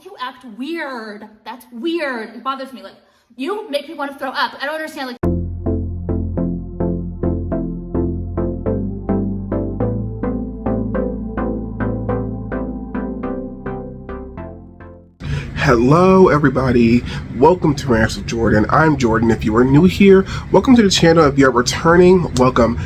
you act weird. That's weird. It bothers me. Like, you make me want to throw up. I don't understand. Like, hello everybody, welcome to Rants with Jordan. I'm Jordan. If you are new here, welcome to the channel. If you're returning, welcome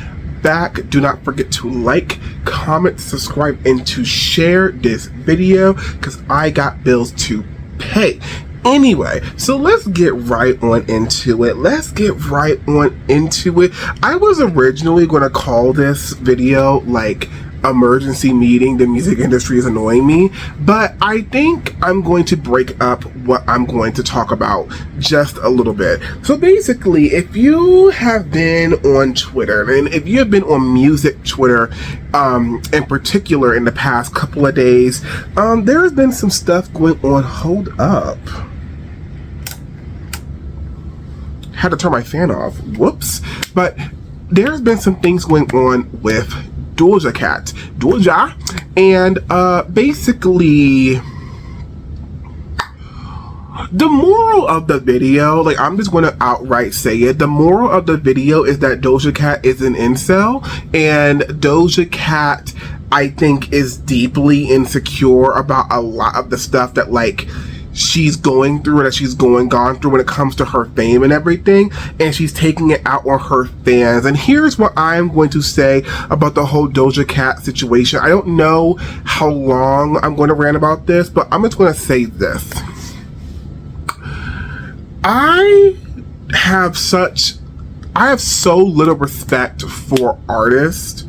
back. Do not forget to like, comment, subscribe, and to share this video because I got bills to pay. Anyway, so let's get right on into it. I was originally going to call this video like emergency meeting, the music industry is annoying me, but I think I'm going to break up what I'm going to talk about just a little bit. So basically, if you have been on Twitter, and if you have been on music Twitter in particular in the past couple of days, there has been some stuff going on. Hold up. Had to turn my fan off. Whoops. But there's been some things going on with Doja Cat, and basically the moral of the video, like, I'm just going to outright say it, the moral of the video is that Doja Cat is an incel, and Doja Cat, I think, is deeply insecure about a lot of the stuff that, like, she's going through, that she's gone through when it comes to her fame and everything, and she's taking it out on her fans. And here's what I'm going to say about the whole Doja Cat situation. I don't know how long I'm going to rant about this, but I'm just going to say this. I have so little respect for artists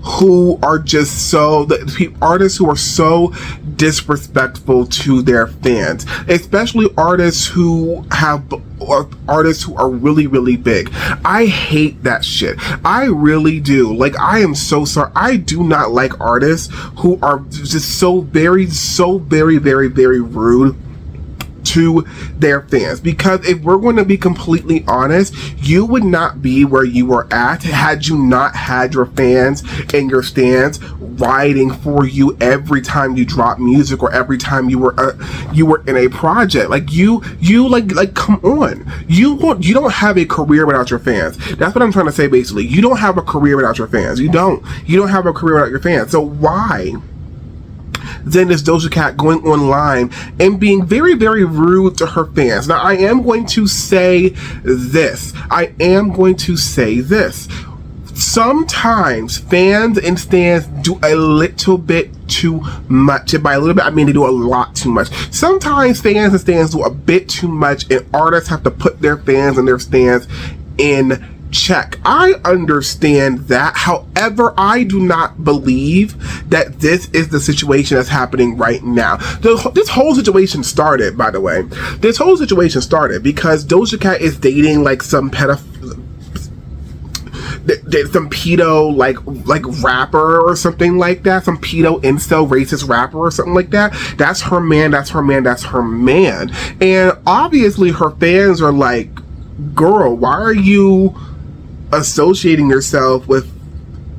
who are just artists who are so disrespectful to their fans, especially artists who are really, really big. I hate that shit. I really do. Like, I am so sorry. I do not like artists who are just so very, very, very rude to their fans, because if we're going to be completely honest, you would not be where you were at had you not had your fans and your stands riding for you every time you drop music or every time you were in a project. Like, you come on, you don't have a career without your fans. That's what I'm trying to say. Basically, you don't have a career without your fans. You don't have a career without your fans. So why then is Doja Cat going online and being very, very rude to her fans? Now, I am going to say this. Sometimes fans and stans do a little bit too much. And by a little bit, I mean they do a lot too much. Sometimes fans and stans do a bit too much, and artists have to put their fans and their stans in check. I understand that. However, I do not believe that this is the situation that's happening right now. This whole situation started, by the way. This whole situation started because Doja Cat is dating like some pedo like rapper or something like that, some pedo incel racist rapper or something like that. That's her man. And obviously her fans are like, girl, why are you associating yourself with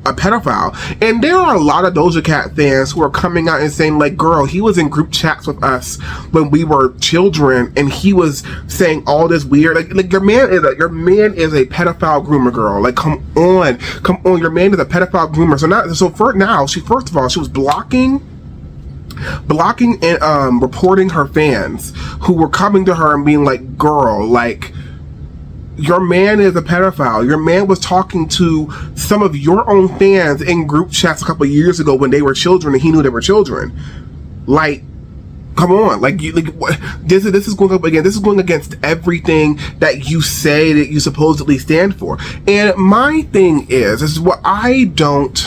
a pedophile? And there are a lot of Doja Cat fans who are coming out and saying, like, girl, he was in group chats with us when we were children, and he was saying all this weird, like your man is a pedophile groomer, girl. Like, come on, your man is a pedophile groomer. First of all, she was blocking and reporting her fans who were coming to her and being like, girl, like, your man is a pedophile. Your man was talking to some of your own fans in group chats a couple of years ago when they were children, and he knew they were children. Like, come on, this is going up again. This is going against everything that you say that you supposedly stand for. And my thing is what I don't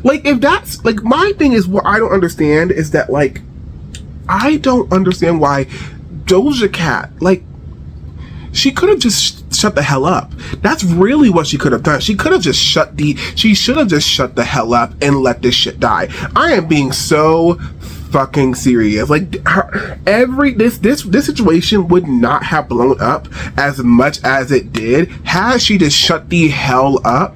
like. If that's like, my thing is what I don't understand is that, like, I don't understand why Doja Cat, like, she could have just shut the hell up. That's really what she could have done. She should have just shut the hell up and let this shit die. I am being so fucking serious. Like, this situation would not have blown up as much as it did had she just shut the hell up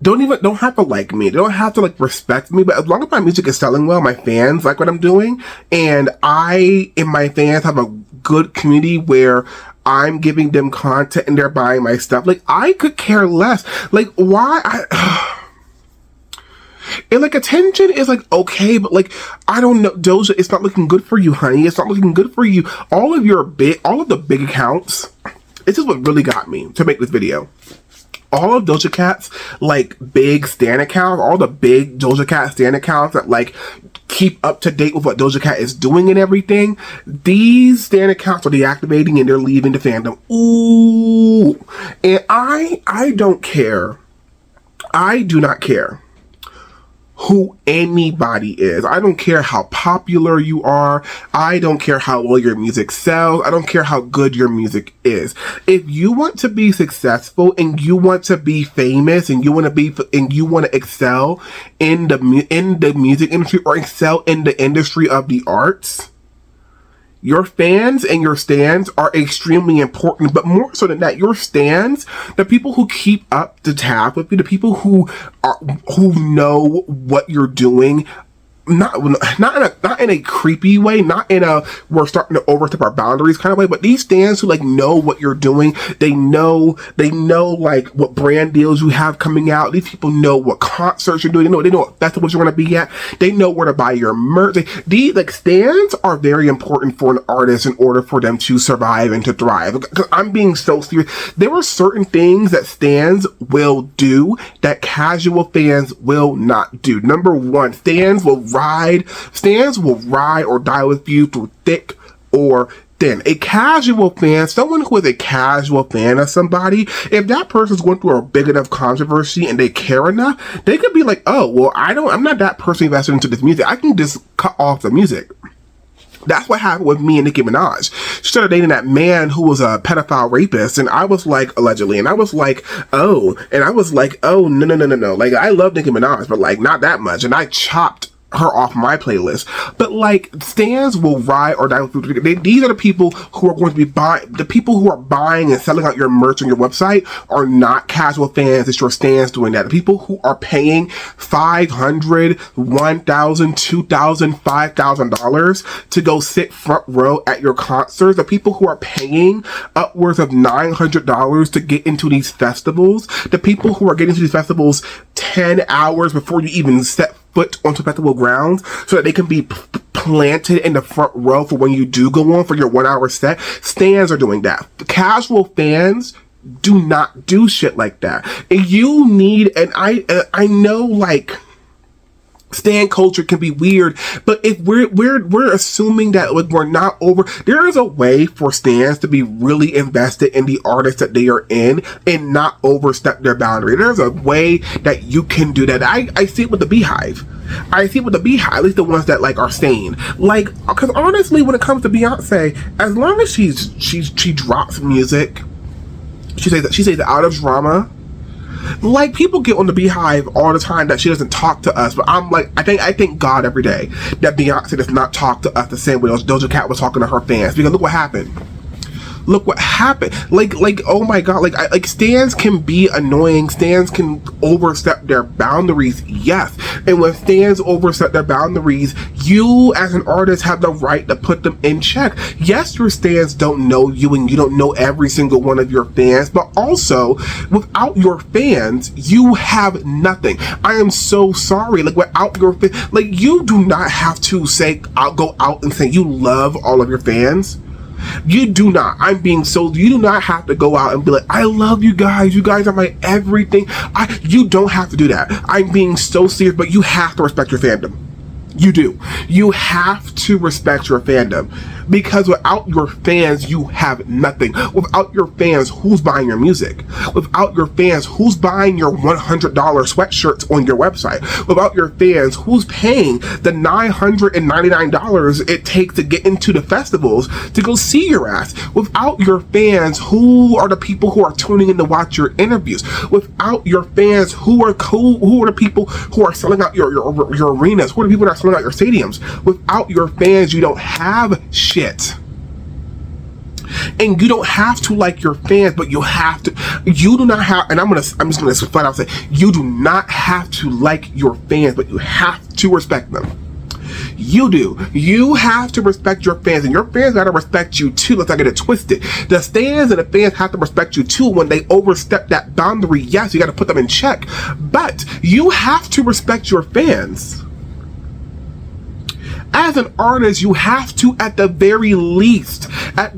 don't have to like me. They don't have to like respect me. But as long as my music is selling well, my fans like what I'm doing, and I and my fans have a good community where I'm giving them content and they're buying my stuff. Like, I could care less. Like, why? And like, attention is like okay, but like, I don't know, Doja, it's not looking good for you, honey. It's not looking good for you. All of the big accounts. This is what really got me to make this video. All of Doja Cat's like big stan accounts, all the big Doja Cat stan accounts that like keep up to date with what Doja Cat is doing and everything, these stan accounts are deactivating and they're leaving the fandom. Ooh. And I don't care. I do not care who anybody is. I don't care how popular you are. I don't care how well your music sells. I don't care how good your music is. If you want to be successful and you want to be famous and you want to excel in the music industry or excel in the industry of the arts, your fans and your stans are extremely important, but more so than that, your stans, the people who keep up the tab with you, the people who know what you're doing, not in a creepy way, not in a we're starting to overstep our boundaries kind of way, but these stans who like know what you're doing, they know like what brand deals you have coming out. These people know what concerts you're doing. They know what festivals you're going to be at. They know where to buy your merch. These like stans are very important for an artist in order for them to survive and to thrive. Because I'm being so serious. There are certain things that stans will do that casual fans will not do. Number one, stans will ride or die with you through thick or thin. A casual fan, someone who is a casual fan of somebody, if that person's going through a big enough controversy and they care enough, they could be like, oh, well, I'm not that person invested into this music. I can just cut off the music. That's what happened with me and Nicki Minaj. She started dating that man who was a pedophile rapist, and I was like, allegedly, and I was like, oh, no. Like, I love Nicki Minaj, but like, not that much. And I chopped her off my playlist. But like, stans will ride or die with you. These are the people who are going to be buying. The people who are buying and selling out your merch on your website are not casual fans. It's your stans doing that. The people who are paying $500, $1,000, $2,000, $5,000 to go sit front row at your concerts. The people who are paying upwards of $900 to get into these festivals. The people who are getting to these festivals 10 hours before you even set foot onto festival grounds so that they can be planted in the front row for when you do go on for your 1 hour set. Stans are doing that. Casual fans do not do shit like that. And you need, and I know like stan culture can be weird, but if we're assuming that like we're not over, there is a way for stans to be really invested in the artist that they are in and not overstep their boundary. There's a way that you can do that. I see it with the Beehive. I see it with the Beehive, at least the ones that like are sane. Like, because honestly, when it comes to Beyonce, as long as she drops music, she says it out of drama. Like, people get on the Beehive all the time that she doesn't talk to us, but I'm like, I thank God every day that Beyonce does not talk to us the same way Doja Cat was talking to her fans, because look what happened. Look what happened. Like, oh my God, like stans can be annoying. Stans can overstep their boundaries, yes. And when stans overstep their boundaries, you as an artist have the right to put them in check. Yes, your stans don't know you and you don't know every single one of your fans, but also without your fans, you have nothing. I am so sorry. Like, without your fans, like, you do not have to say, I'll go out and say you love all of your fans. You do not. You do not have to go out and be like, I love you guys. You guys are my everything. You don't have to do that. I'm being so serious, but you have to respect your fandom. You do. You have to respect your fandom, because without your fans, you have nothing. Without your fans, who's buying your music? Without your fans, who's buying your $100 sweatshirts on your website? Without your fans, who's paying the $999 it takes to get into the festivals to go see your ass? Without your fans, who are the people who are tuning in to watch your interviews? Without your fans, who are the people who are selling out your arenas? Who are the people that are selling out your stadiums? Without your fans, you don't have shit. And you don't have to like your fans, but you do not have, and I'm just gonna flat out say, you do not have to like your fans, but you have to respect them. You do. You have to respect your fans, and your fans gotta respect you too. Let's not get it twisted. The stands and the fans have to respect you too when they overstep that boundary. Yes, you gotta put them in check, but you have to respect your fans. As an artist, you have to, at the very least,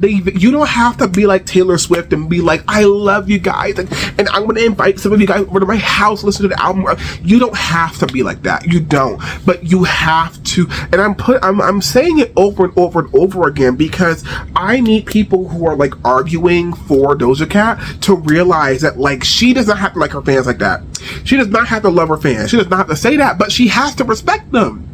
you don't have to be like Taylor Swift and be like, I love you guys, and I'm going to invite some of you guys over to my house, listen to the album. You don't have to be like that. You don't. But you have to, and I'm saying it over and over and over again because I need people who are like arguing for Doja Cat to realize that like she does not have to like her fans like that. She does not have to love her fans. She does not have to say that, but she has to respect them.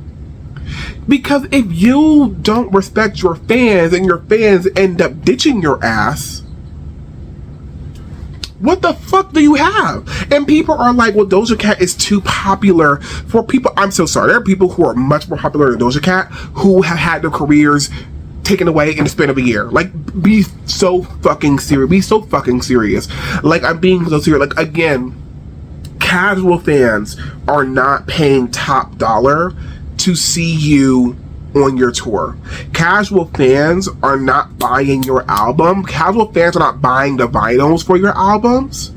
Because if you don't respect your fans and your fans end up ditching your ass, what the fuck do you have? And people are like, well, Doja Cat is too popular for people. I'm so sorry. There are people who are much more popular than Doja Cat who have had their careers taken away in the span of a year. Like, be so fucking serious. Be so fucking serious. Like, I'm being so serious. Like, again, casual fans are not paying top dollar to see you on your tour. Casual fans are not buying your album. Casual fans are not buying the vinyls for your albums.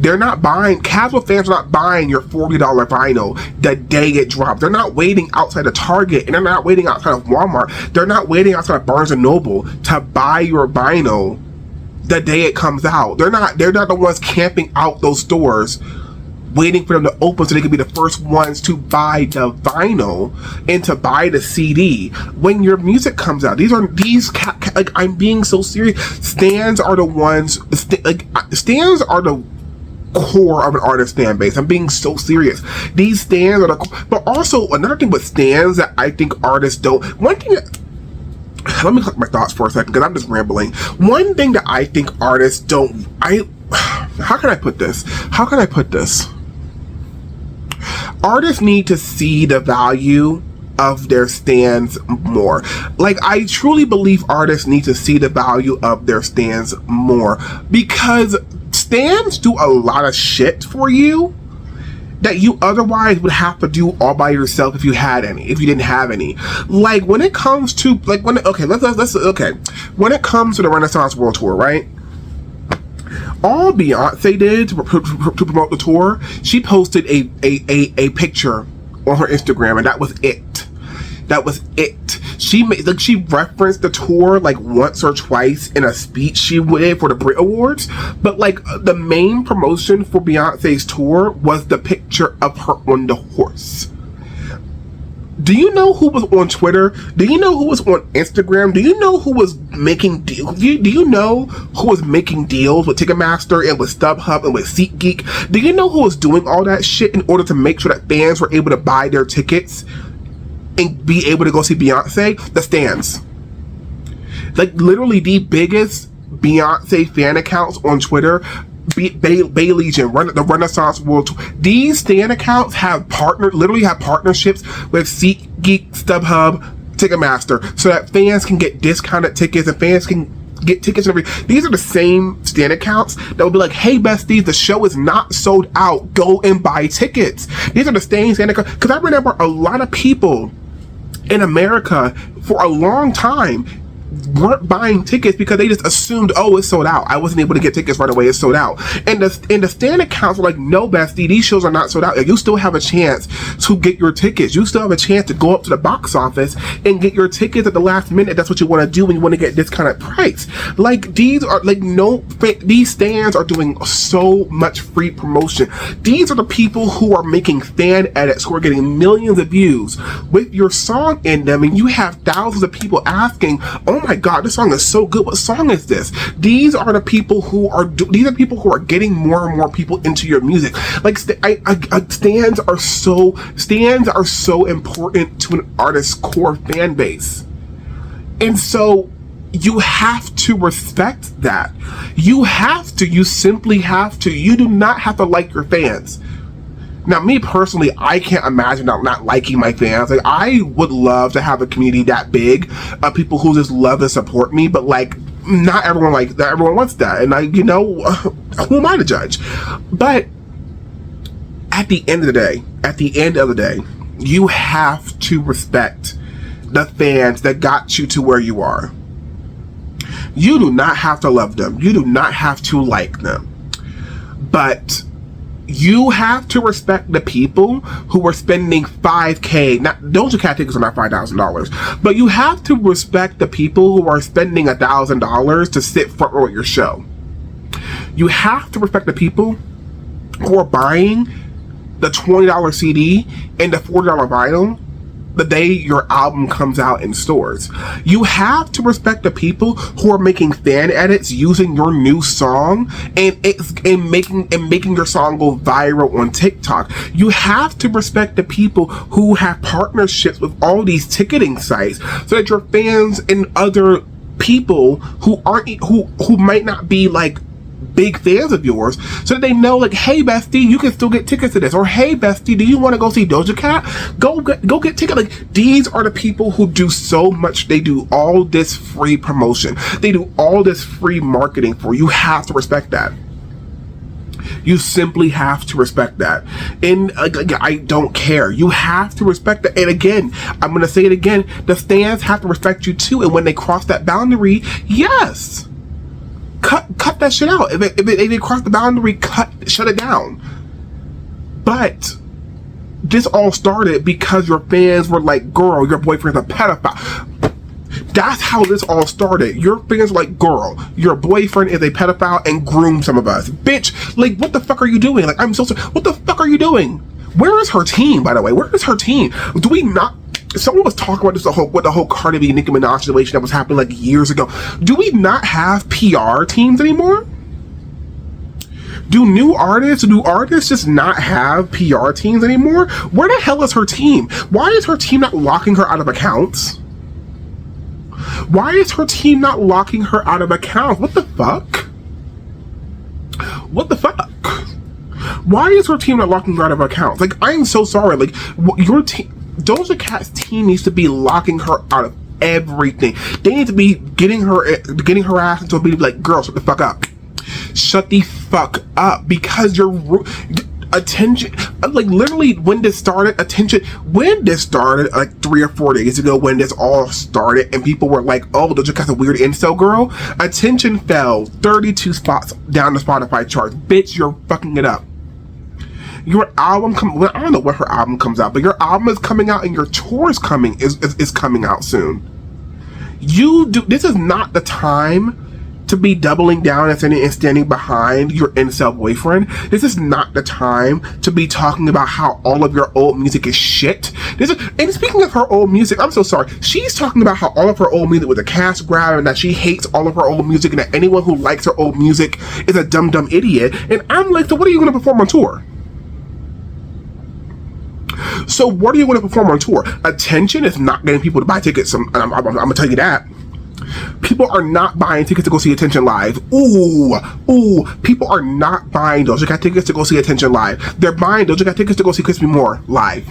Casual fans are not buying your $40 vinyl the day it drops. They're not waiting outside of Target, and they're not waiting outside of Walmart. They're not waiting outside of Barnes & Noble to buy your vinyl the day it comes out. They're not the ones camping out those stores waiting for them to open so they can be the first ones to buy the vinyl and to buy the CD when your music comes out. Like, I'm being so serious. Stands are the core of an artist fan base. I'm being so serious. These stands are but also another thing with stands that I think artists don't. Let me collect my thoughts for a second because I'm just rambling. One thing that I think artists don't. How can I put this? Artists need to see the value of their stands more. Like, I truly believe artists need to see the value of their stands more because stands do a lot of shit for you that you otherwise would have to do all by yourself if you didn't have any. Like, when it comes to when it comes to the Renaissance World Tour, right? All Beyonce did to promote the tour, she posted a picture on her Instagram, and that was it. She referenced the tour like once or twice in a speech she did for the Brit Awards, but like the main promotion for Beyonce's tour was the picture of her on the horse. Do you know who was on Twitter? Do you know who was on Instagram? Do you know who was making deals? Do you know who was making deals with Ticketmaster and with StubHub and with SeatGeek? Do you know who was doing all that shit in order to make sure that fans were able to buy their tickets and be able to go see Beyonce? The stands. Like, literally the biggest Beyonce fan accounts on Twitter, Bay Legion, the Renaissance World Tour. These fan accounts literally have partnerships with SeatGeek, StubHub, Ticketmaster, so that fans can get discounted tickets and fans can get tickets and everything. These are the same stan accounts that will be like, hey besties, the show is not sold out, go and buy tickets. These are the same stan accounts, because I remember a lot of people in America for a long time weren't buying tickets because they just assumed, oh, it's sold out. I wasn't able to get tickets right away, it's sold out. And the stand accounts were like, no bestie, these shows are not sold out. You still have a chance to get your tickets. You still have a chance to go up to the box office and get your tickets at the last minute. That's what you want to do when you want to get this kind of price. Like, these stands are doing so much free promotion. These are the people who are making fan edits, who are getting millions of views with your song in them, and you have thousands of people asking, oh my god, this song is so good, what song is this? These are the people who are getting more and more people into your music. Like, stands are so important to an artist's core fan base, and so you have to respect that. You simply have to. You do not have to like your fans. Now, me personally, I can't imagine not liking my fans. Like, I would love to have a community that big of people who just love and support me, but like, not everyone like that. Everyone wants that, and who am I to judge? But at the end of the day, you have to respect the fans that got you to where you are. You do not have to love them. You do not have to like them. But you have to respect the people who are spending $5,000. Not Doja Cat tickets are not $5,000, but you have to respect the people who are spending $1,000 to sit front row at your show. You have to respect the people who are buying the $20 CD and the $40 vinyl the day your album comes out in stores. You have to respect the people who are making fan edits using your new song and making your song go viral on TikTok. You have to respect the people who have partnerships with all these ticketing sites so that your fans and other people who might not be like big fans of yours, so that they know, like, hey bestie, you can still get tickets to this, or hey bestie, do you want to go see Doja Cat? Go get tickets. Like, these are the people who do so much. They do all this free promotion. They do all this free marketing for you. You have to respect that. You simply have to respect that. And I don't care. You have to respect that. And again, I'm going to say it again, the fans have to respect you too. And when they cross that boundary, yes, cut that shit out. If they cross the boundary, shut it down. But this all started because your fans were like, girl, your boyfriend's a pedophile. That's how this all started. Your fans were like, girl, your boyfriend is a pedophile and groomed some of us. Bitch, like, what the fuck are you doing? Like, I'm so sorry. What the fuck are you doing? Where is her team, by the way? Where is her team? Do we not... Someone was talking about this, with the whole Cardi B, Nicki Minaj situation that was happening like years ago. Do we not have PR teams anymore? Do artists just not have PR teams anymore? Where the hell is her team? Why is her team not locking her out of accounts? Why is her team not locking her out of accounts? What the fuck? What the fuck? Why is her team not locking her out of accounts? Like, I am so sorry. Like, your team... Doja Cat's team needs to be locking her out of everything. They need to be getting her ass into a meeting, like, girl, shut the fuck up. Shut the fuck up, because your attention, like, literally when this started, like 3 or 4 days ago, when this all started and people were like, oh, Doja Cat's a weird incel girl, attention fell 32 spots down the Spotify charts. Bitch, you're fucking it up. Your album I don't know when her album comes out, but your album is coming out and your tour is coming out soon. This is not the time to be doubling down and standing behind your incel boyfriend. This is not the time to be talking about how all of your old music is shit. And speaking of her old music, I'm so sorry. She's talking about how all of her old music was a cash grab and that she hates all of her old music and that anyone who likes her old music is a dumb idiot. And I'm like, so what are you going to perform on tour? So what are you going to perform on tour? Attention is not getting people to buy tickets. I'm going to tell you that. People are not buying tickets to go see Attention live. Ooh. People are not buying Doja Cat tickets to go see Attention live. They're buying Doja Cat tickets to go see Kiss Me More live.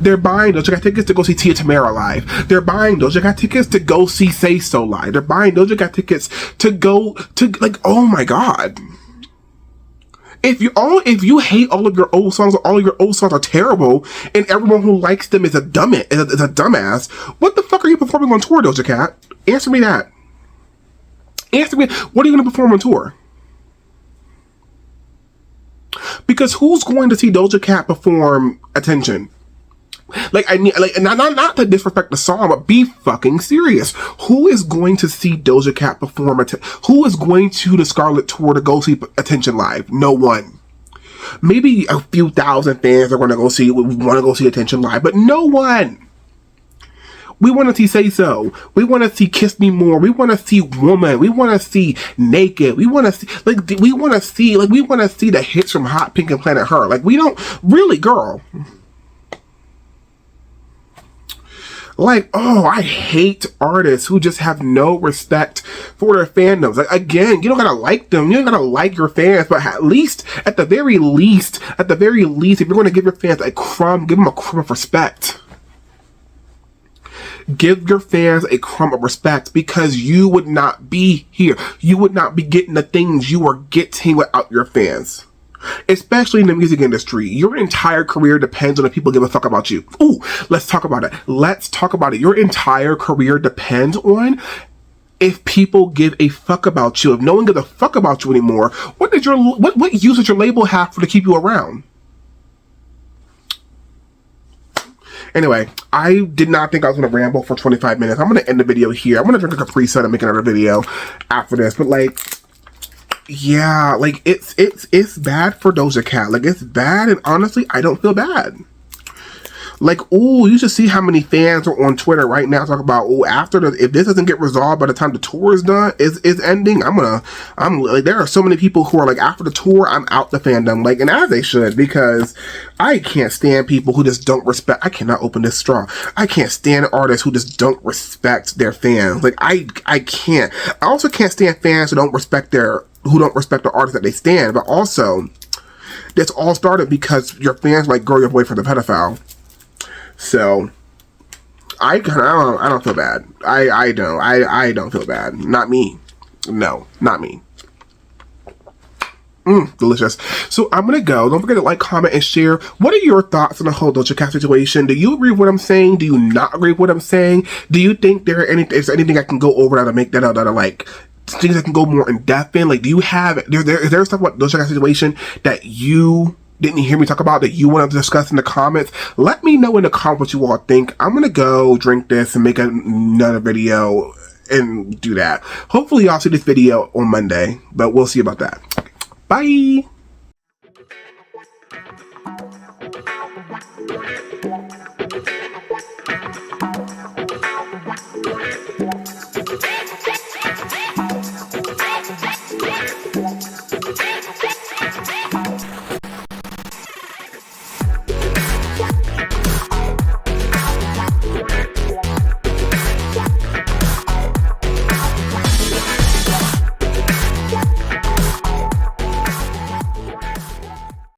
They're buying Doja Cat tickets to go see Tia Tamara live. They're buying Doja Cat tickets to go see Say So live. They're buying Doja Cat tickets to go to, like, oh my god. If you hate all of your old songs, or all of your old songs are terrible, and everyone who likes them is a dumbass, what the fuck are you performing on tour, Doja Cat? Answer me that. Answer me, what are you going to perform on tour? Because who's going to see Doja Cat perform Attention? Like, not to disrespect the song, but be fucking serious. Who is going to see Doja Cat perform? Who is going to the Scarlet Tour to go see Attention live? No one. Maybe a few thousand fans are going to want to go see Attention live, but no one. We want to see Say So. We want to see Kiss Me More. We want to see Woman. We want to see Naked. We want to see the hits from Hot Pink and Planet Her. Like, we don't really, girl. Like, oh, I hate artists who just have no respect for their fandoms. Like, again, you don't gotta like them. You don't gotta like your fans, but at the very least, if you're gonna give your fans a crumb, give them a crumb of respect. Give your fans a crumb of respect, because you would not be here. You would not be getting the things you are getting without your fans. Especially in the music industry, your entire career depends on if people give a fuck about you. Ooh, let's talk about it. Let's talk about it. Your entire career depends on if people give a fuck about you. If no one gives a fuck about you anymore, what use does your label have to keep you around? Anyway, I did not think I was going to ramble for 25 minutes. I'm going to end the video here. I'm going to drink a Capri Sun and make another video after this. But like, yeah, like it's bad for Doja Cat. Like, it's bad, and honestly, I don't feel bad. Like, ooh, you should see how many fans are on Twitter right now talking about, ooh, if this doesn't get resolved by the time the tour is done, is ending, I'm like, there are so many people who are like, after the tour, I'm out the fandom, like, and as they should, because I can't stand people who just don't respect, I cannot open this straw, I can't stand artists who just don't respect their fans, like, I can't. I also can't stand fans who don't respect the artists that they stand, but also, this all started because your fans like, girl, your boyfriend's a pedophile. So, I don't feel bad. I don't feel bad. Not me. No, not me. Delicious. So I'm gonna go. Don't forget to like, comment, and share. What are your thoughts on the whole Doja Cat situation? Do you agree with what I'm saying? Do you not agree with what I'm saying? Do you think is there anything I can go over that to make that out that are like things I can go more in depth in? Like, do you have is there stuff about Doja Cat situation that you didn't hear me talk about that you want to discuss in the comments? Let me know in the comments what you all think. I'm gonna go drink this and make another video and do that. Hopefully y'all see this video on Monday, but we'll see about that. Okay. Bye.